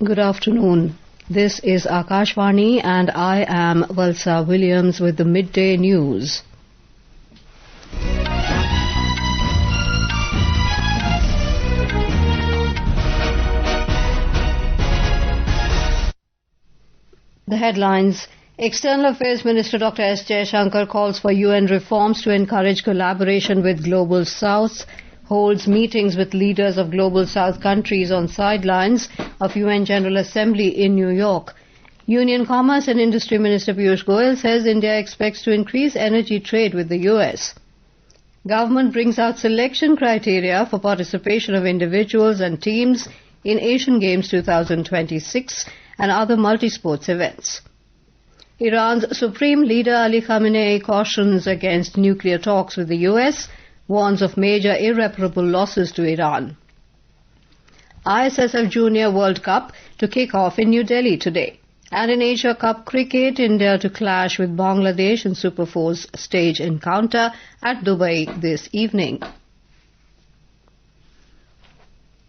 Good afternoon. This is Akashvani and I am Valsa Williams with the midday news. The headlines. External Affairs Minister Dr S Jaishankar calls for UN reforms to encourage collaboration with Global South, holds meetings with leaders of Global South countries on sidelines of UN General Assembly in New York. Union Commerce and Industry Minister Piyush Goyal says India expects to increase energy trade with the US. Government brings out selection criteria for participation of individuals and teams in Asian Games 2026 and other multi-sports events. Iran's Supreme Leader Ali Khamenei cautions against nuclear talks with the US, warns of major irreparable losses to Iran. ISSF Junior World Cup to kick off in New Delhi today. And in Asia Cup cricket, India to clash with Bangladesh in Super 4's stage encounter at Dubai this evening.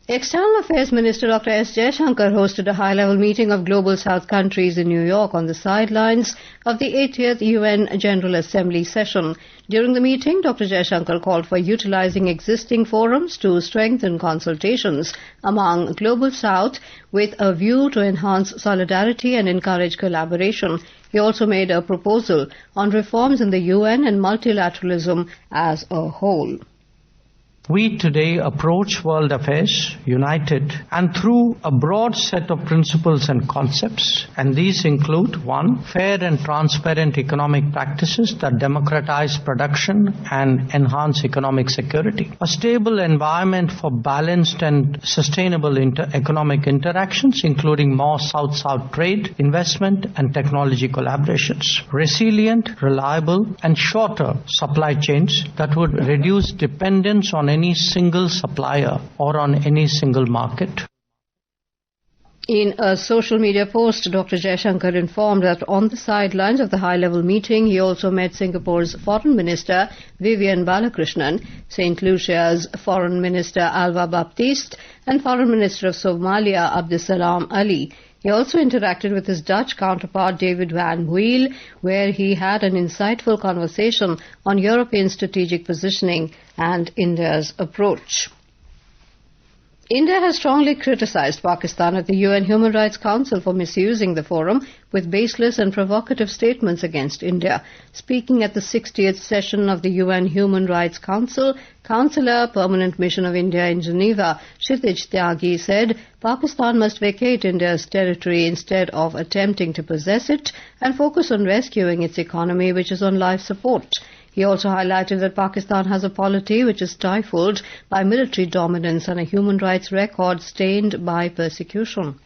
External Affairs Minister Dr S Jaishankar hosted a high-level meeting of Global South countries in New York on the sidelines of the 80th UN General Assembly session. During the meeting, Dr Jaishankar called for utilizing existing forums to strengthen consultations among Global South with a view to enhance solidarity and encourage collaboration. He also made a proposal on reforms in the UN and multilateralism as a whole. We today approach world affairs united and through a broad set of principles and concepts, and these include 1. Fair and transparent economic practices that democratize production and enhance economic security. A stable environment for balanced and sustainable economic interactions, including more South-South trade, investment and technology collaborations. Resilient, reliable and shorter supply chains that would reduce dependence on any single supplier or on any single market. In a social media post, Dr. Jaishankar informed that on the sidelines of the high-level meeting, he also met Singapore's Foreign Minister Vivian Balakrishnan, St. Lucia's Foreign Minister Alva Baptiste, and Foreign Minister of Somalia Abdisalam Ali. He also interacted with his Dutch counterpart David Van Wiel, where he had an insightful conversation on European strategic positioning and India's approach. India has strongly criticized Pakistan at the UN Human Rights Council for misusing the forum with baseless and provocative statements against India. Speaking at the 60th session of the UN Human Rights Council, Counselor Permanent Mission of India in Geneva, Kshitij Tyagi, said Pakistan must vacate India's territory instead of attempting to possess it and focus on rescuing its economy, which is on life support. He also highlighted that Pakistan has a polity which is stifled by military dominance and a human rights record stained by persecution.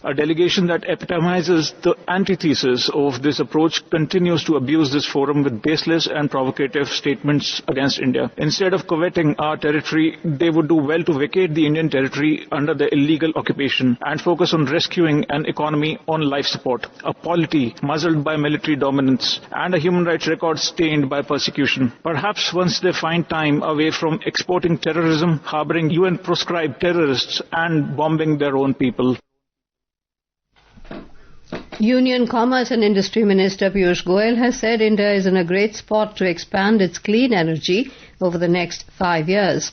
A delegation that epitomizes the antithesis of this approach continues to abuse this forum with baseless and provocative statements against India. Instead of coveting our territory, they would do well to vacate the Indian territory under the illegal occupation and focus on rescuing an economy on life support, a polity muzzled by military dominance, and a human rights record stained by persecution. Perhaps once they find time away from exporting terrorism, harboring UN-proscribed terrorists, and bombing their own people. Union Commerce and Industry Minister Piyush Goyal has said India is in a great spot to expand its clean energy over the next 5 years.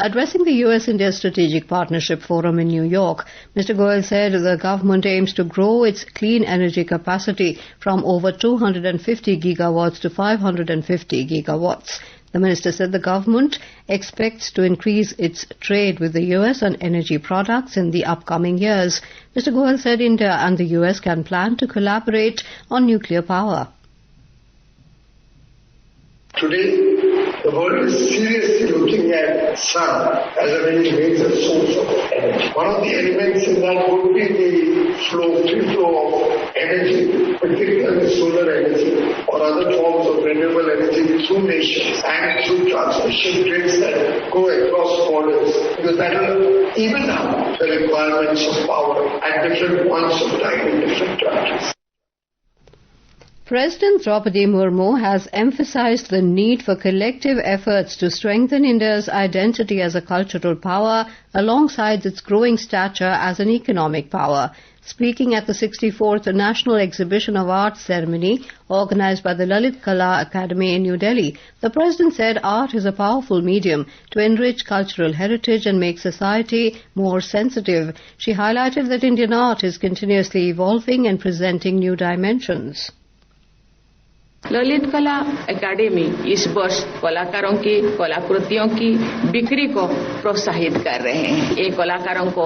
Addressing the US-India Strategic Partnership Forum in New York, Mr. Goyal said the government aims to grow its clean energy capacity from over 250 gigawatts to 550 gigawatts. The minister said the government expects to increase its trade with the US on energy products in the upcoming years. Mr. Goyal said India and the US can plan to collaborate on nuclear power. Today, the world is seriously looking at sun as a very major source of energy. One of the elements in that would be the free flow of energy, particularly solar energy or other forms of renewable energy through nations and through transmission grids that go across borders, because that will even out the requirements of power at different points of time in different countries. President Draupadi Murmu has emphasized the need for collective efforts to strengthen India's identity as a cultural power alongside its growing stature as an economic power. Speaking at the 64th National Exhibition of Arts ceremony organized by the Lalit Kala Academy in New Delhi, the President said art is a powerful medium to enrich cultural heritage and make society more sensitive. She highlighted that Indian art is continuously evolving and presenting new dimensions. Lalit कला academy इस वर्ष कलाकारों की कलाकृतियों की बिक्री को प्रोत्साहित कर रहे हैं। ये कलाकारों को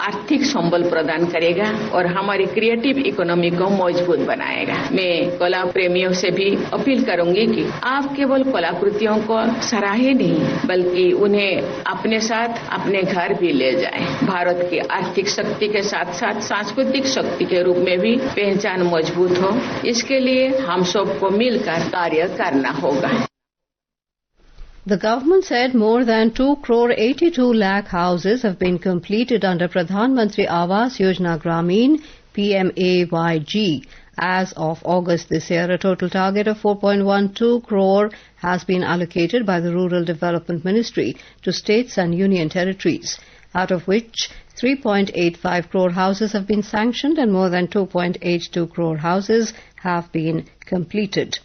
आर्थिक संबल प्रदान करेगा और हमारी क्रिएटिव इकोनॉमी को मजबूत बनाएगा। मैं कला प्रेमियों से भी अपील करूंगी कि आप केवल कलाकृतियों को सराहे नहीं बल्कि उन्हें अपने साथ अपने घर भी ले जाएं। भारत की आर्थिक शक्ति के साथ साथ सांस्कृतिक शक्ति के रूप में भी पहचान मजबूत हो, इसके लिए हम सबको मिलकर कार्य करना होगा। The government said more than 2 crore 82 lakh houses have been completed under Pradhan Mantri Awas Yojana Gramin PMAYG. As of August this year, a total target of 4.12 crore has been allocated by the Rural Development Ministry to states and union territories, out of which 3.85 crore houses have been sanctioned and more than 2.82 crore houses have been completed.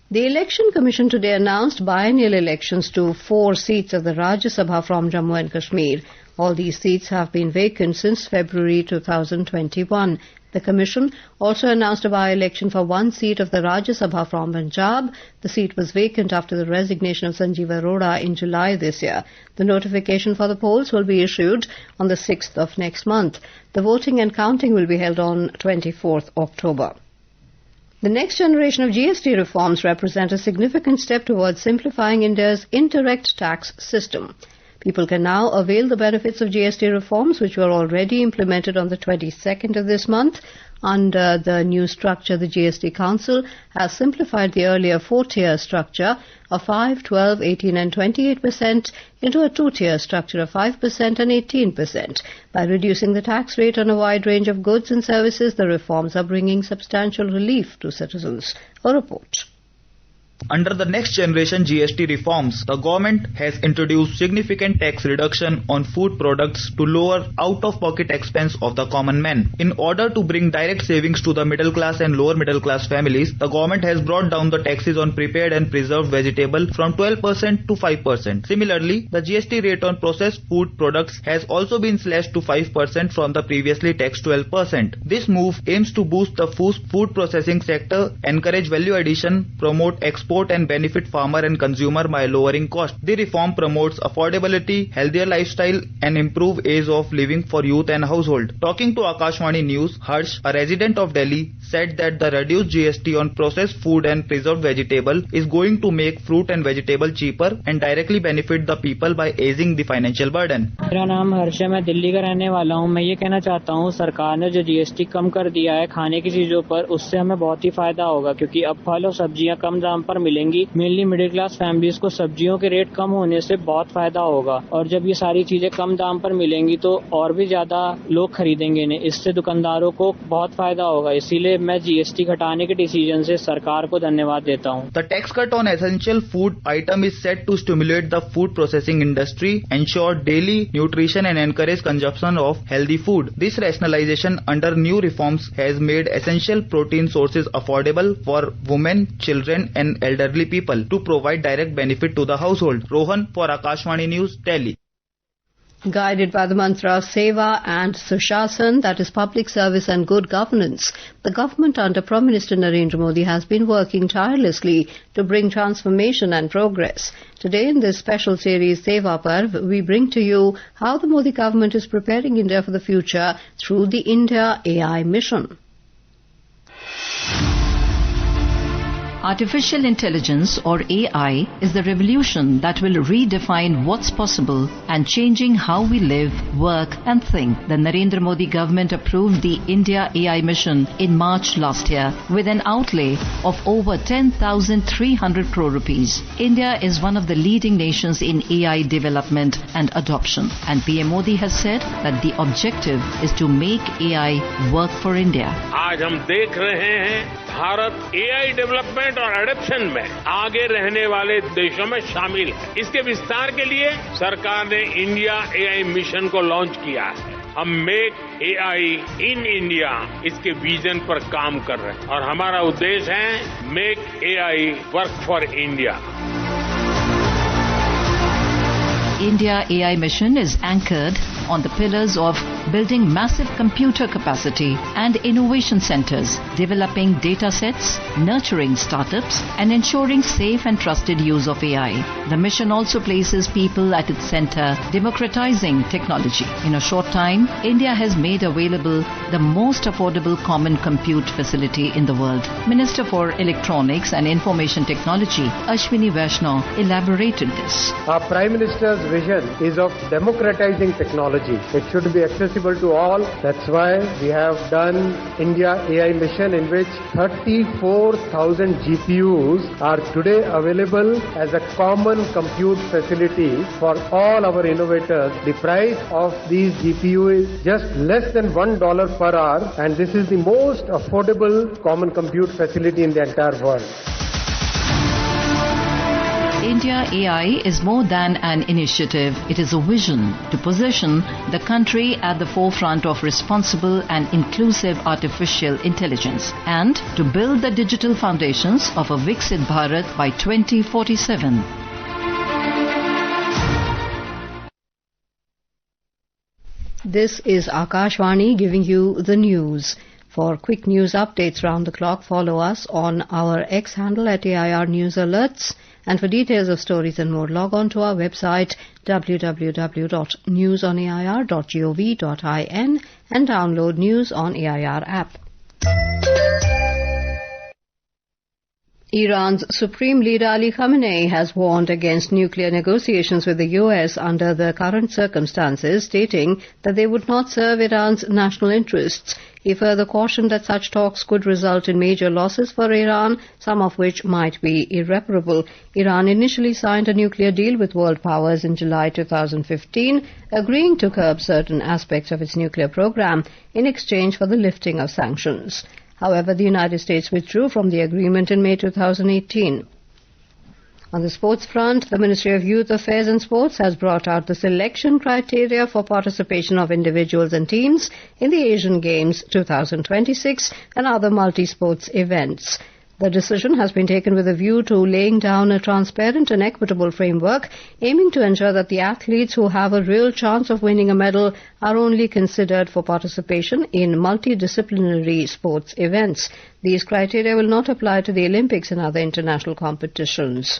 The Election Commission today announced biennial elections to 4 seats of the Rajya Sabha from Jammu and Kashmir. All these seats have been vacant since February 2021. The Commission also announced a by-election for 1 seat of the Rajya Sabha from Punjab. The seat was vacant after the resignation of Sanjeev Arora in July this year. The notification for the polls will be issued on the 6th of next month. The voting and counting will be held on 24th October. The next generation of GST reforms represent a significant step towards simplifying India's indirect tax system. People can now avail the benefits of GST reforms, which were already implemented on the 22nd of this month. Under the new structure, the GST Council has simplified the earlier 4-tier structure of 5, 12, 18 and 28% into a 2-tier structure of 5% and 18%. By reducing the tax rate on a wide range of goods and services, the reforms are bringing substantial relief to citizens. A report. Under the next generation GST reforms, the government has introduced significant tax reduction on food products to lower out-of-pocket expense of the common man. In order to bring direct savings to the middle class and lower middle class families, the government has brought down the taxes on prepared and preserved vegetable from 12% to 5%. Similarly, the GST rate on processed food products has also been slashed to 5% from the previously taxed 12%. This move aims to boost the food processing sector, encourage value addition, promote export and benefit farmer and consumer by lowering cost. The reform promotes affordability, healthier lifestyle and improve ease of living for youth and household. Talking to Akashvani News, Harsh, a resident of Delhi, said that the reduced GST on processed food and preserved vegetable is going to make fruit and vegetable cheaper and directly benefit the people by easing the financial burden. मेरा नाम हर्ष है, मैं दिल्ली का रहने वाला हूँ। मैं ये कहना चाहता हूँ, सरकार ने जो GST कम कर दिया है खाने की चीजों पर, उससे हमें बहुत ही फायदा होगा क्योंकि अब फल और सब्जियां कम दाम पर मिलेंगी। मेनली मिडिल क्लास फैमिलीज को सब्जियों के रेट कम होने से बहुत फायदा होगा और जब ये सारी चीजें कम दाम पर मिलेंगी तो और भी ज्यादा लोग खरीदेंगे इन्हें। इससे दुकानदारों को बहुत फायदा होगा। इसीलिए मैं GST घटाने के डिसीजन से सरकार को धन्यवाद देता हूँ। The tax cut on essential food item is set to stimulate the food processing industry, ensure daily nutrition and encourage consumption of healthy food. This rationalization under new reforms has made essential protein sources affordable for women, children and elderly people to provide direct benefit to the household. Rohan for Akashvani News, Delhi. Guided by the mantra of Seva and Sushasan, that is public service and good governance, the government under Prime Minister Narendra Modi has been working tirelessly to bring transformation and progress. Today in this special series Seva Parv, we bring to you how the Modi government is preparing India for the future through the India AI mission. Artificial intelligence, or AI, is the revolution that will redefine what's possible and changing how we live, work and think. The Narendra Modi government approved the India AI mission in March last year with an outlay of over 10,300 crore rupees. India is one of the leading nations in AI development and adoption, and PM Modi has said that the objective is to make AI work for India. आज हम देख रहे हैं Bharat AI development और adoption में आगे रहने वाले देशों में शामिल है। इसके विस्तार के लिए सरकार ने इंडिया एआई मिशन को लॉन्च किया है। हम मेक एआई इन इंडिया इसके विजन पर काम कर रहे हैं और हमारा उद्देश्य है make AI work for India. India AI mission is anchored on the pillars of building massive computer capacity and innovation centers, developing data sets, nurturing startups, and ensuring safe and trusted use of AI. The mission also places people at its center, democratizing technology. In a short time, India has made available the most affordable common compute facility in the world. Minister for Electronics and Information Technology, Ashwini Vaishnaw, elaborated this. Our Prime Minister's vision is of democratizing technology. It should be accessible to all. That's why we have done India AI mission, in which 34,000 GPUs are today available as a common compute facility for all our innovators. The price of these GPU is just less than $1 per hour, and this is the most affordable common compute facility in the entire world. India AI is more than an initiative. It is a vision to position the country at the forefront of responsible and inclusive artificial intelligence and to build the digital foundations of a Viksit Bharat by 2047. This is Akashvani giving you the news. For quick news updates round the clock, follow us on our X handle at AIR News Alerts. And for details of stories and more, log on to our website www.newsonair.gov.in and download News on AIR app. Iran's Supreme Leader Ali Khamenei has warned against nuclear negotiations with the US under the current circumstances, stating that they would not serve Iran's national interests. He further cautioned that such talks could result in major losses for Iran, some of which might be irreparable. Iran initially signed a nuclear deal with world powers in July 2015, agreeing to curb certain aspects of its nuclear program in exchange for the lifting of sanctions. However, the United States withdrew from the agreement in May 2018. On the sports front, the Ministry of Youth Affairs and Sports has brought out the selection criteria for participation of individuals and teams in the Asian Games 2026 and other multi-sports events. The decision has been taken with a view to laying down a transparent and equitable framework, aiming to ensure that the athletes who have a real chance of winning a medal are only considered for participation in multidisciplinary sports events. These criteria will not apply to the Olympics and other international competitions.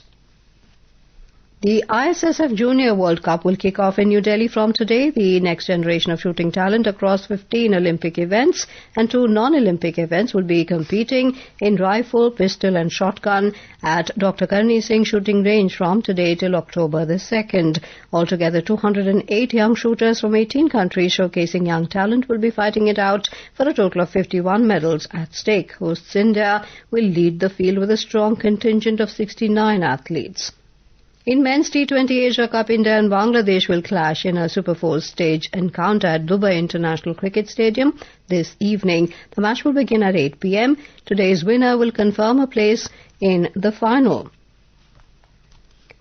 The ISSF Junior World Cup will kick off in New Delhi from today. The next generation of shooting talent across 15 Olympic events and 2 non-Olympic events will be competing in rifle, pistol and shotgun at Dr. Karni Singh Shooting Range from today till October the 2nd. Altogether, 208 young shooters from 18 countries showcasing young talent will be fighting it out for a total of 51 medals at stake. Hosts India will lead the field with a strong contingent of 69 athletes. In men's T20 Asia Cup, India and Bangladesh will clash in a Super 4 stage encounter at Dubai International Cricket Stadium this evening. The match will begin at 8 p.m. Today's winner will confirm a place in the final.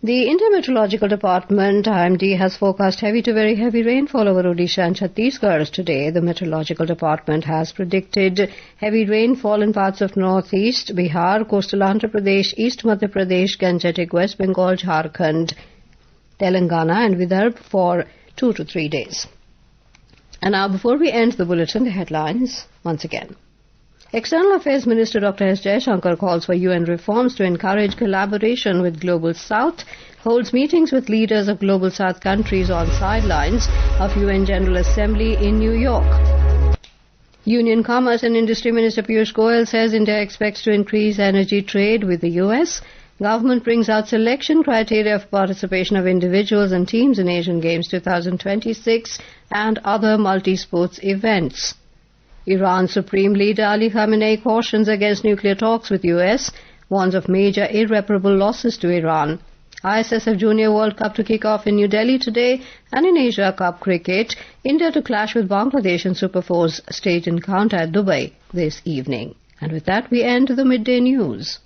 The Indian Meteorological Department, IMD, has forecast heavy to very heavy rainfall over Odisha and Chhattisgarh today. The Meteorological Department has predicted heavy rainfall in parts of northeast Bihar, coastal Andhra Pradesh, East Madhya Pradesh, Gangetic West Bengal, Jharkhand, Telangana and Vidarbha for 2 to 3 days. And now, before we end the bulletin, the headlines once again. External Affairs Minister Dr S Jaishankar calls for UN reforms to encourage collaboration with Global South, holds meetings with leaders of Global South countries on sidelines of UN General Assembly in New York. Union Commerce and Industry Minister Piyush Goyal says India expects to increase energy trade with the US. Government brings out selection criteria for participation of individuals and teams in Asian Games 2026 and other multi-sports events. Iran's Supreme Leader Ali Khamenei cautions against nuclear talks with US, warns of major irreparable losses to Iran. ISSF Junior World Cup to kick off in New Delhi today, and in Asia Cup cricket, India to clash with Bangladesh in Super 4's state encounter at Dubai this evening. And with that, we end the midday news.